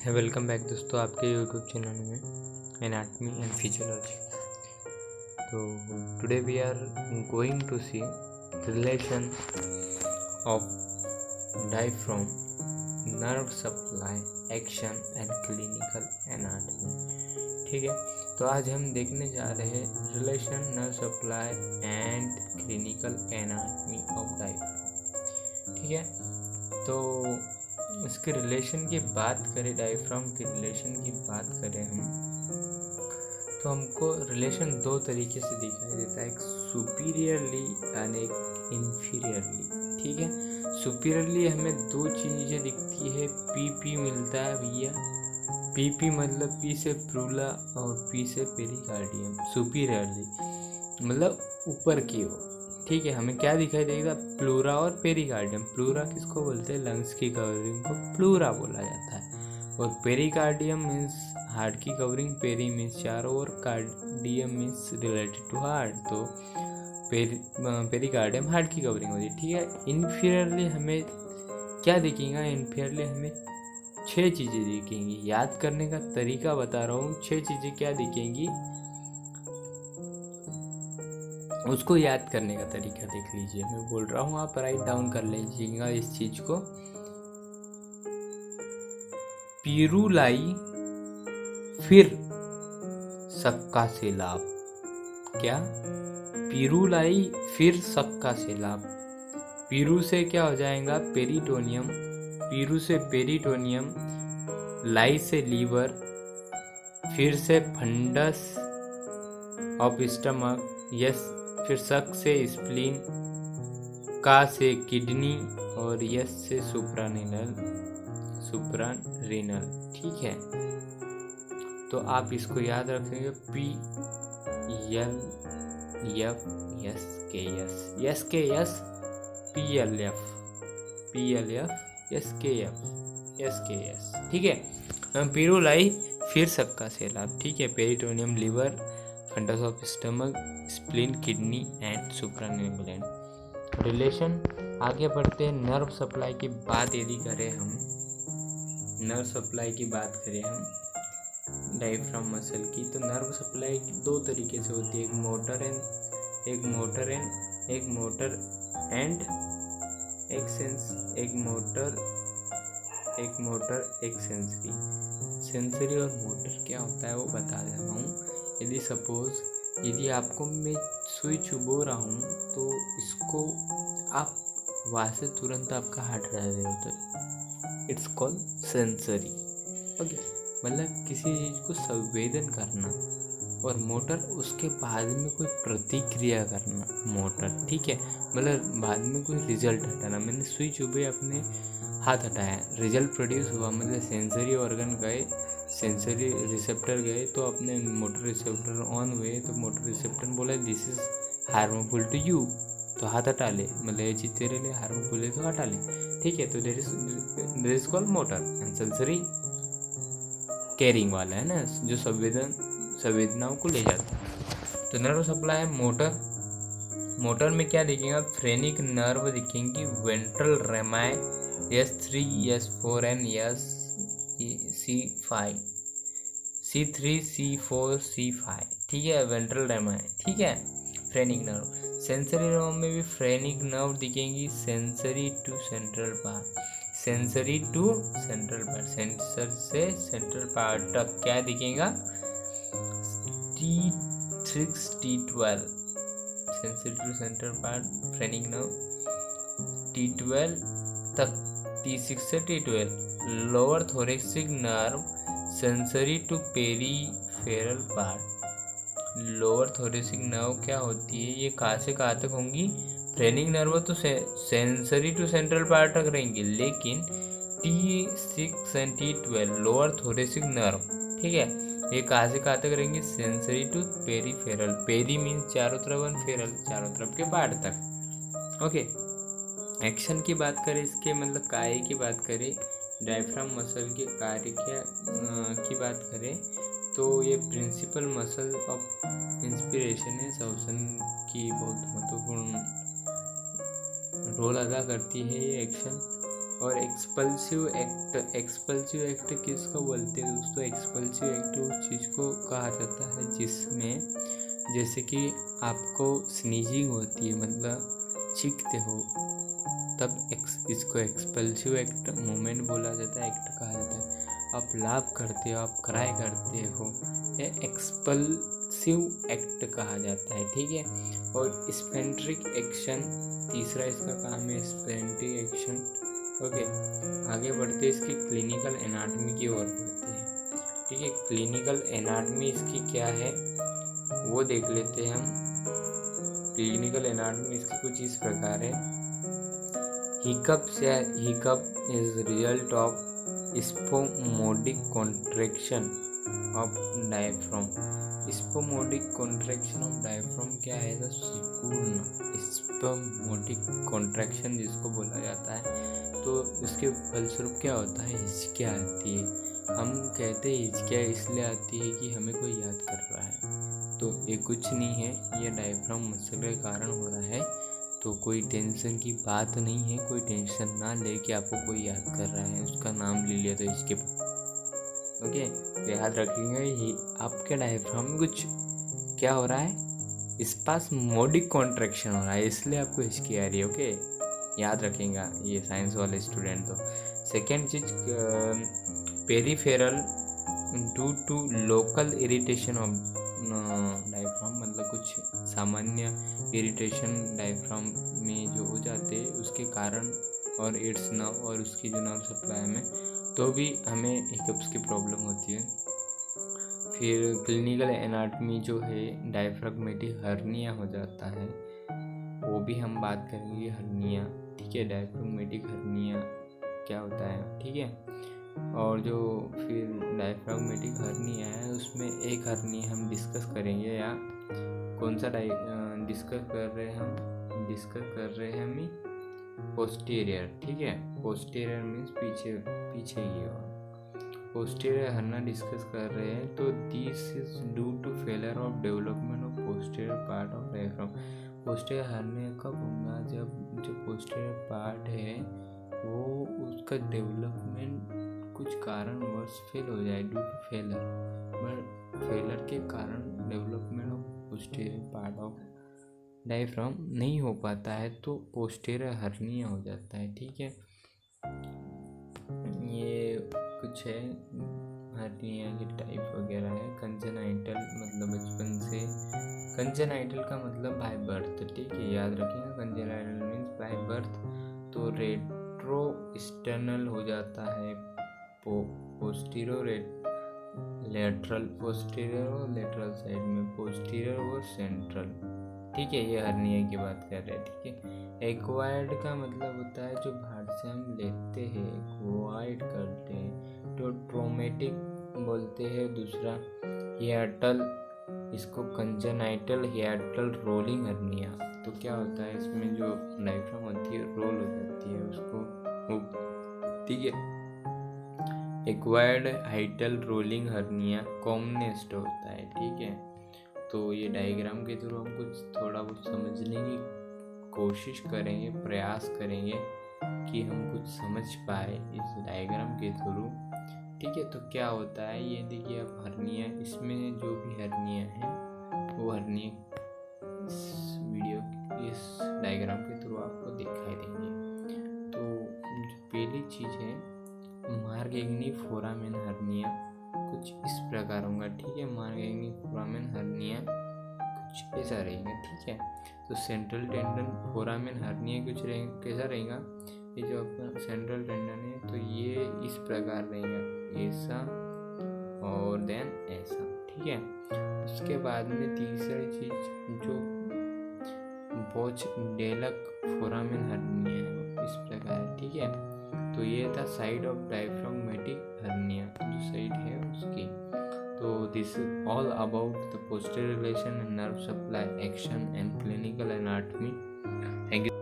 है। Welcome back दोस्तों आपके यूट्यूब चैनल में एनाटमी एंड फिजियोलॉजी। तो today we are going to see relation of diaphragm, nerve supply, action and clinical anatomy. ठीक है, तो आज हम देखने जा रहे हैं relation nerve supply and clinical anatomy of diaphragm. ठीक है, तो इसके रिलेशन की बात करें, डायफ्राम के रिलेशन की बात करें हम, तो हमको रिलेशन दो तरीके से दिखाई देता है, एक सुपीरियरली एंड एक इन्फीरियरली। ठीक है, सुपीरियरली हमें दो चीज़ें दिखती है, पी मिलता है भैया। पी मतलब पी से प्रूला और पी से पेरिकार्डियम। सुपीरियरली मतलब ऊपर की ओर। ठीक है, हमें क्या दिखाई देगा, प्लूरा और पेरिकार्डियम। प्लूरा किसको बोलते हैं, लंग्स की कवरिंग को प्लूरा बोला जाता है, और पेरिकार्डियम मीन्स हार्ट की कवरिंग, पेरी मीन्स चारों ओर, cardium means related to heart. तो पेरिकार्डियम हार्ट की कवरिंग होती है। ठीक है, इन्फीरियरली हमें क्या दिखेगा, इन्फीरियरली हमें 6 चीज़ें दिखेंगी। याद करने का तरीका बता रहा हूँ, 6 चीज़ें क्या दिखेंगी उसको याद करने का तरीका देख लीजिए। मैं बोल रहा हूँ, आप राइट डाउन कर लीजिएगा इस चीज को। पीरूलाई फिर सक्का से लाभ। क्या, पीरूलाई फिर सक्का से लाभ। पीरू से क्या हो जाएगा, पेरिटोनियम, पीरू से पेरिटोनियम, लाई से लीवर, फिर से फंडस ऑफ स्टमक, यस, फिर सक से स्प्लीन, का से किडनी, और यस से सुप्रारेनल। ठीक है, तो आप इसको याद रखेंगे, P L F S K S, S K S, P L F S K F S K S. ठीक है, पीरूलाई फिर सक्का से लाभ। ठीक है, peritoneum, liver, fundus of stomach, spleen, kidney and suprarenal gland. Relation आगे बढ़ते हैं। नर्व सप्लाई की बात यदि करें हम, नर्व सप्लाई की बात करें हम डायफ्राम मसल की, तो नर्व सप्लाई दो तरीके से होती है, एक मोटर एक सेंसरी। सेंसरी और मोटर क्या होता है वो बता दे रहा हूँ। यदि सपोज यदि आपको मैं सुई चुभो रहा हूँ, तो इसको आप वहाँ से तुरंत आपका हार्ट रहा होता है, इट्स कॉल्ड सेंसरी। ओके, मतलब किसी चीज़ को संवेदन करना, और मोटर उसके बाद में कोई प्रतिक्रिया करना, मोटर। ठीक है, मतलब बाद में कोई रिजल्ट हटाना। मैंने सुई चुभे, अपने हाथ हटाया, रिजल्ट प्रोड्यूस हुआ, मतलब सेंसरी ऑर्गन गए, सेंसरी रिसेप्टर गए, तो अपने मोटर रिसेप्टर ऑन हुए, तो मोटर रिसेप्टर बोला this is harmful to you, तो हाथ हटा ले, मतलब ये चीज़ तेरे लिए हार्मफुल है तो हटा ले। ठीक है, तो there is called motor. And sensory carrying वाला है ना, जो संवेदनाओं को ले जाता है। तो नर्व सप्लाई है मोटर में क्या दिखेगा, फ्रेनिक नर्व दिखेंगी, ventral रेमाई, S3, S4 and C5, C3, C4, C5। ठीक है, वेंट्रल रेमाई। ठीक है, फ्रेनिक नर्व। सेंसरी नर्व में भी फ्रेनिक नर्व दिखेंगी, sensory to central part, sensor से सेंट्रल पार्ट तक क्या दिखेगा, T6, T12, sensory to central part, phrenic nerve, T12 तक, T6 से T12। Lower thoracic nerve, sensory to peripheral part. Lower thoracic nerve क्या होती है, ये कहाँ से कहाँ तक होंगी, फ्रेनिक नर्व तो सेंसरी टू सेंट्रल पार्ट तक रहेंगे, लेकिन T6 and T12 lower thoracic nerve, ठीक है, ये कहाँ से कहाँ तक रहेंगे, sensory to peripheral. Peri means चारों तरफ और फेरल चारों तरफ के पार्ट तक। ओके, एक्शन की बात करें, इसके मतलब कार्य की बात करें, डायफ्राम मसल के कार्य की बात करें, तो ये प्रिंसिपल मसल ऑफ इंस्पिरेशन है, श्वसन की बहुत महत्वपूर्ण रोल अदा करती है ये एक्शन। और एक्सपल्सिव एक्ट किसको बोलते हैं दोस्तों? एक्सपल्सिव एक्ट उस चीज़ को कहा जाता है जिसमें जैसे कि आपको स्नीजिंग होती है, मतलब चीखते हो, तब इसको एक्सपल्सिव एक्ट मूवमेंट बोला जाता है, एक्ट कहा जाता है। आप लाभ करते हो, आप क्राई करते हो, ये एक्सपल्सिव एक्ट कहा जाता है, ठीक है। और स्पेंट्रिक एक्शन तीसरा इसका काम है, स्पेंट्रिक एक्शन। ओके, आगे बढ़ते इसकी क्लिनिकल एनाटॉमी की ओर बढ़ते हैं, ठीक है। क्लिनिकल एनाटॉमी इसकी क्या है वो देख लेते हैं हम। क्लिनिकल एनाटॉमी इसकी कुछ इस प्रकार है। Hiccup is result of spasmodic contraction of diaphragm. Spasmodic contraction of diaphragm क्या है? तो सिकुड़ना, स्पोमोडिक कॉन्ट्रैक्शन जिसको बोला जाता है। तो उसके फलस्वरूप क्या होता है? हिचकियाँ आती है। हम कहते हैं हिचकियाँ इसलिए आती है कि हमें कोई याद कर रहा है, तो ये कुछ नहीं है, ये डायफ्राम मसल के कारण हो रहा है। तो कोई टेंशन की बात नहीं है, कोई टेंशन ना ले कि आपको कोई याद कर रहा है, उसका नाम ले लिया तो इसके ओके। तो याद रखिएगा ये आपके डायफ्राम में कुछ क्या हो रहा है, स्पास्मोडिक कॉन्ट्रैक्शन हो रहा है, इसलिए आपको हिचकी आ रही है। ओके, याद रखेंगे ये साइंस वाले स्टूडेंट। तो सेकेंड चीज, peripheral due to local irritation of diaphragm, मतलब कुछ सामान्य इरिटेशन डायफ्राम में जो हो जाते हैं उसके कारण, और इट्स नर्व और उसकी जो नर्व सप्लाई में, तो भी हमें हिकअप्स की प्रॉब्लम होती है। फिर क्लिनिकल एनाटॉमी जो है, डायफ्राग्मेटिक हर्निया हो जाता है, वो भी हम बात करेंगे हर्निया, ठीक है। डायफ्राग्मेटिक हर्निया क्या होता है, ठीक है। और जो फिर डायफ्राग्मेटिक हर्निया है उसमें एक हर्निया हम डिस्कस करेंगे, या कौन सा डिस्कस कर रहे हैं हम पोस्टीरियर, ठीक है। पोस्टीरियर मीन्स पीछे ही हो, पोस्टीरियर हर्निया डिस्कस कर रहे हैं। तो this is due to failure of development of posterior part of diaphragm. Posterior hernia कब होगा? जब जो पोस्टीरियर पार्ट है वो उसका डेवलपमेंट कुछ कारणवश फेल हो जाए, ड्यू टू फेलियर के कारण development of posterior part of diaphragm नहीं हो पाता है, तो पोस्टीरियर हर्निया हो जाता है, ठीक है। ये कुछ है हर्निया के टाइप वगैरह है। कंजेनाइटल मतलब बचपन से, कंजेनाइटल का मतलब बाय बर्थ, ठीक है, याद रखिएगा। Congenital means by birth. तो रेट्रो एक्सटर्नल हो जाता है, पोस्टीरियर लेटरल, पोस्टीरियर और लेटरल साइड में, पोस्टीरियर और सेंट्रल, ठीक है। ये हर्निया की बात कर रहे हैं, ठीक है। एक्वायर्ड का मतलब होता है जो बाहर से हम लेते हैं, एक्वायर्ड करते हैं, तो ट्रोमेटिक बोलते हैं। दूसरा हियाटल, इसको कंजेनाइटल हियाटल रोलिंग हर्निया। तो क्या होता है इसमें जो डायफ्राम होती है रोल हो जाती है उसको, ठीक है। एक्वायर्ड हाइटल रोलिंग हर्निया कॉमनेस्ट होता है, ठीक है। तो ये डायग्राम के थ्रू हम कुछ थोड़ा बहुत समझने की कोशिश करेंगे, प्रयास करेंगे कि हम कुछ समझ पाए इस डायग्राम के थ्रू, ठीक है। तो क्या होता है ये देखिए आप, हर्निया, इसमें जो भी हर्निया है वो हर्निया इस वीडियो, इस डायग्राम के थ्रू आपको दिखाई देंगे। तो जो पहली चीज़ है मार्गेग्नी फोरामेन हर्निया, कुछ इस प्रकार होगा, ठीक है। मार्गेग्नी फोरामेन हर्निया कुछ ऐसा रहेगा, ठीक है। तो सेंट्रल टेंडन फोरामेन हर्निया कुछ कैसा रहेगा? ये जो आपका सेंट्रल टेंडन है तो ये इस प्रकार रहेगा, ऐसा और देन ऐसा, ठीक है। उसके बाद में तीसरी चीज जो बोच डेलक फोरामेन हर्निया है इस प्रकार, ठीक है। तो ये था साइड ऑफ डायफ्राग्मेटिक हर्निया, जो साइड है उसकी। तो this is all about the posterior relation, nerve supply, action and clinical anatomy. Thank you.